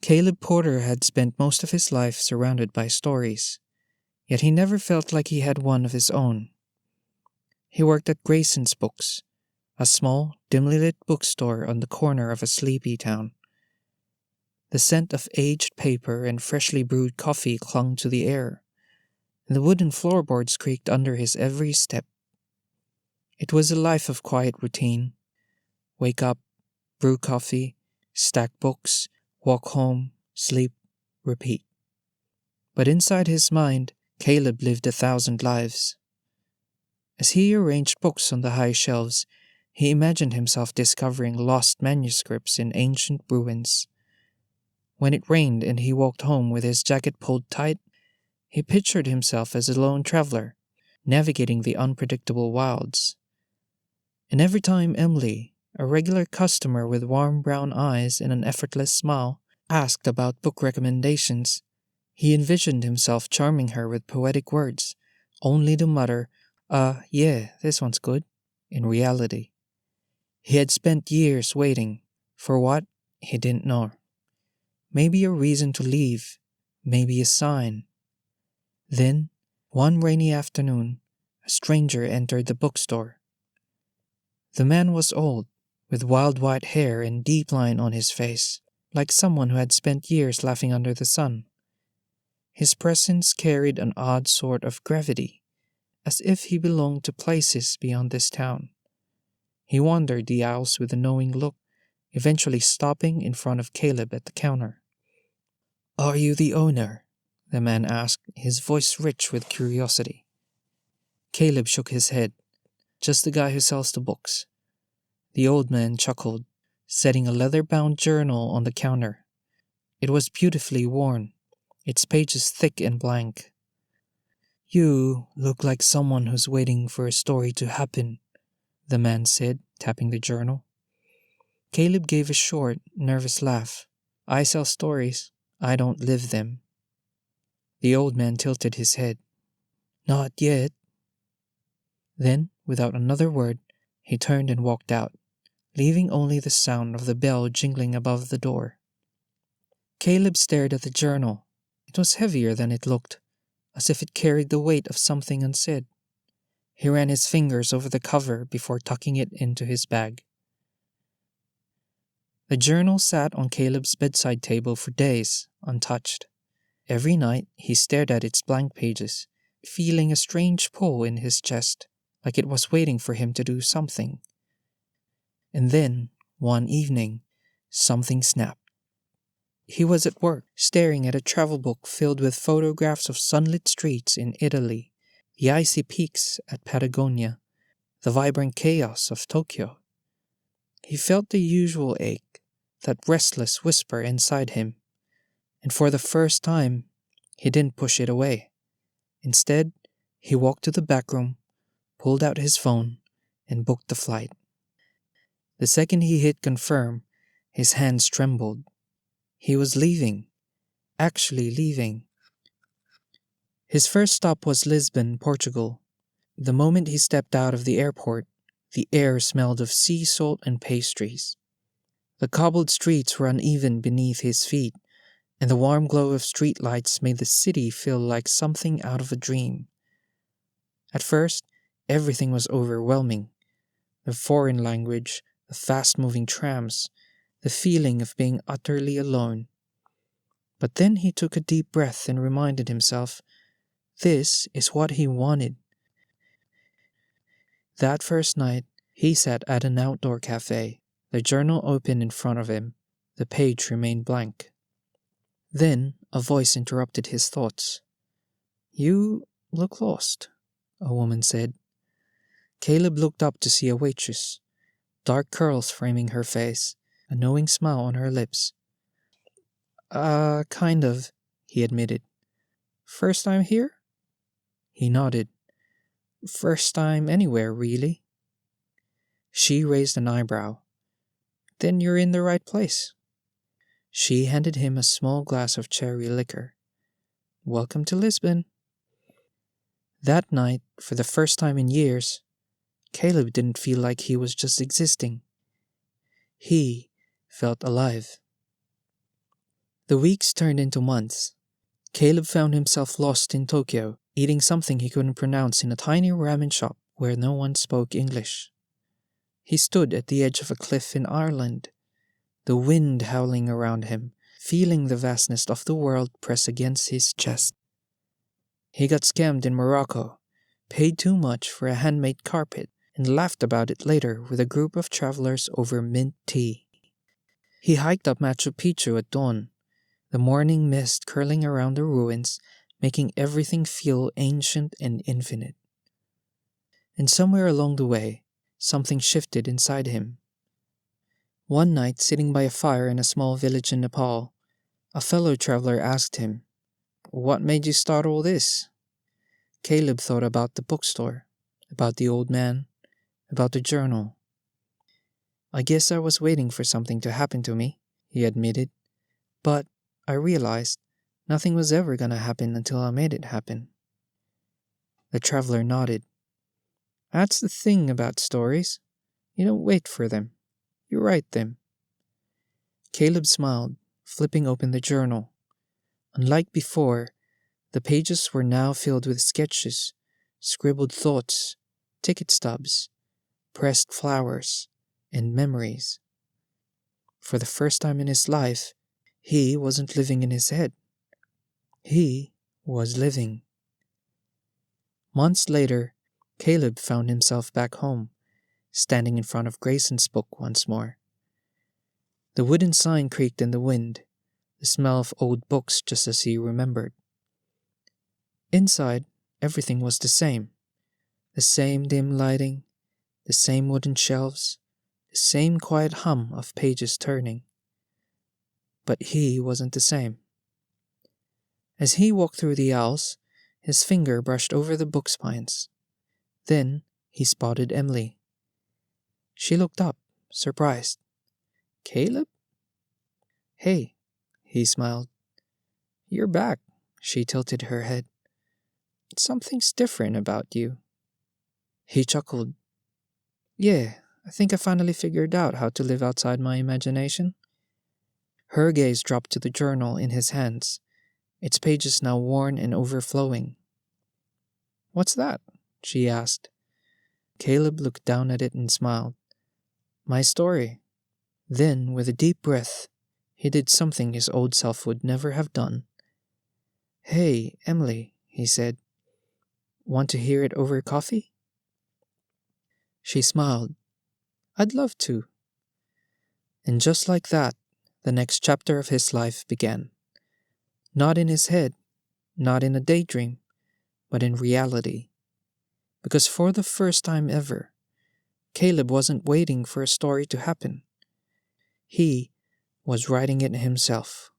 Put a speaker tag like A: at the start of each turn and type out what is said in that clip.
A: Caleb Porter had spent most of his life surrounded by stories, yet he never felt like he had one of his own. He worked at Grayson's Books, a small, dimly lit bookstore on the corner of a sleepy town. The scent of aged paper and freshly brewed coffee clung to the air, and the wooden floorboards creaked under his every step. It was a life of quiet routine. Wake up, brew coffee, stack books, walk home, sleep, repeat. But inside his mind, Caleb lived 1,000 lives. As he arranged books on the high shelves, he imagined himself discovering lost manuscripts in ancient ruins. When it rained and he walked home with his jacket pulled tight, he pictured himself as a lone traveler, navigating the unpredictable wilds. And every time Emily, a regular customer with warm brown eyes and an effortless smile, asked about book recommendations, he envisioned himself charming her with poetic words, only to mutter, yeah, this one's good, in reality. He had spent years waiting. For what? He didn't know. Maybe a reason to leave, maybe a sign. Then, one rainy afternoon, a stranger entered the bookstore. The man was old, with wild white hair and deep line on his face, like someone who had spent years laughing under the sun. His presence carried an odd sort of gravity, as if he belonged to places beyond this town. He wandered the aisles with a knowing look, eventually stopping in front of Caleb at the counter. "Are you the owner?" the man asked, his voice rich with curiosity. Caleb shook his head. "Just the guy who sells the books." The old man chuckled, setting a leather-bound journal on the counter. It was beautifully worn, its pages thick and blank. "You look like someone who's waiting for a story to happen," the man said, tapping the journal. Caleb gave a short, nervous laugh. "I sell stories. I don't live them." The old man tilted his head. "Not yet." Then, without another word, he turned and walked out, leaving only the sound of the bell jingling above the door. Caleb stared at the journal. It was heavier than it looked, as if it carried the weight of something unsaid. He ran his fingers over the cover before tucking it into his bag. The journal sat on Caleb's bedside table for days, untouched. Every night he stared at its blank pages, feeling a strange pull in his chest, like it was waiting for him to do something. And then, one evening, something snapped. He was at work, staring at a travel book filled with photographs of sunlit streets in Italy, the icy peaks at Patagonia, the vibrant chaos of Tokyo. He felt the usual ache, that restless whisper inside him, and for the first time, he didn't push it away. Instead, he walked to the back room, pulled out his phone, and booked the flight. The second he hit confirm, his hands trembled. He was leaving. Actually leaving. His first stop was Lisbon, Portugal. The moment he stepped out of the airport, the air smelled of sea salt and pastries. The cobbled streets were uneven beneath his feet, and the warm glow of streetlights made the city feel like something out of a dream. At first, everything was overwhelming. The foreign language, the fast-moving trams, the feeling of being utterly alone. But then he took a deep breath and reminded himself, this is what he wanted. That first night, he sat at an outdoor cafe, the journal open in front of him. The page remained blank. Then a voice interrupted his thoughts. "You look lost," a woman said. Caleb looked up to see a waitress, dark curls framing her face, a knowing smile on her lips. Kind of," he admitted. "First time here?" He nodded. "First time anywhere, really." She raised an eyebrow. "Then you're in the right place." She handed him a small glass of cherry liquor. "Welcome to Lisbon." That night, for the first time in years, Caleb didn't feel like he was just existing. He felt alive. The weeks turned into months. Caleb found himself lost in Tokyo, eating something he couldn't pronounce in a tiny ramen shop where no one spoke English. He stood at the edge of a cliff in Ireland, the wind howling around him, feeling the vastness of the world press against his chest. He got scammed in Morocco, paid too much for a handmade carpet, and laughed about it later with a group of travelers over mint tea. He hiked up Machu Picchu at dawn, the morning mist curling around the ruins, making everything feel ancient and infinite. And somewhere along the way, something shifted inside him. One night, sitting by a fire in a small village in Nepal, a fellow traveler asked him, "What made you start all this?" Caleb thought about the bookstore, about the old man, about the journal. "I guess I was waiting for something to happen to me," he admitted. "But I realized nothing was ever gonna happen until I made it happen." The traveler nodded. "That's the thing about stories. You don't wait for them. You write them." Caleb smiled, flipping open the journal. Unlike before, the pages were now filled with sketches, scribbled thoughts, ticket stubs, pressed flowers, and memories. For the first time in his life, he wasn't living in his head. He was living. Months later, Caleb found himself back home, standing in front of Grayson's book once more. The wooden sign creaked in the wind, the smell of old books just as he remembered. Inside, everything was the same dim lighting, the same wooden shelves, the same quiet hum of pages turning. But he wasn't the same. As he walked through the aisles, his finger brushed over the book spines. Then he spotted Emily. She looked up, surprised. "Caleb?" "Hey," he smiled. "You're back." She tilted her head. "Something's different about you." He chuckled. "Yeah, I think I finally figured out how to live outside my imagination." Her gaze dropped to the journal in his hands, its pages now worn and overflowing. "What's that?" she asked. Caleb looked down at it and smiled. "My story." Then, with a deep breath, he did something his old self would never have done. "Hey, Emily," he said. "Want to hear it over coffee?" She smiled. "I'd love to." And just like that, the next chapter of his life began. Not in his head, not in a daydream, but in reality. Because for the first time ever, Caleb wasn't waiting for a story to happen. He was writing it himself.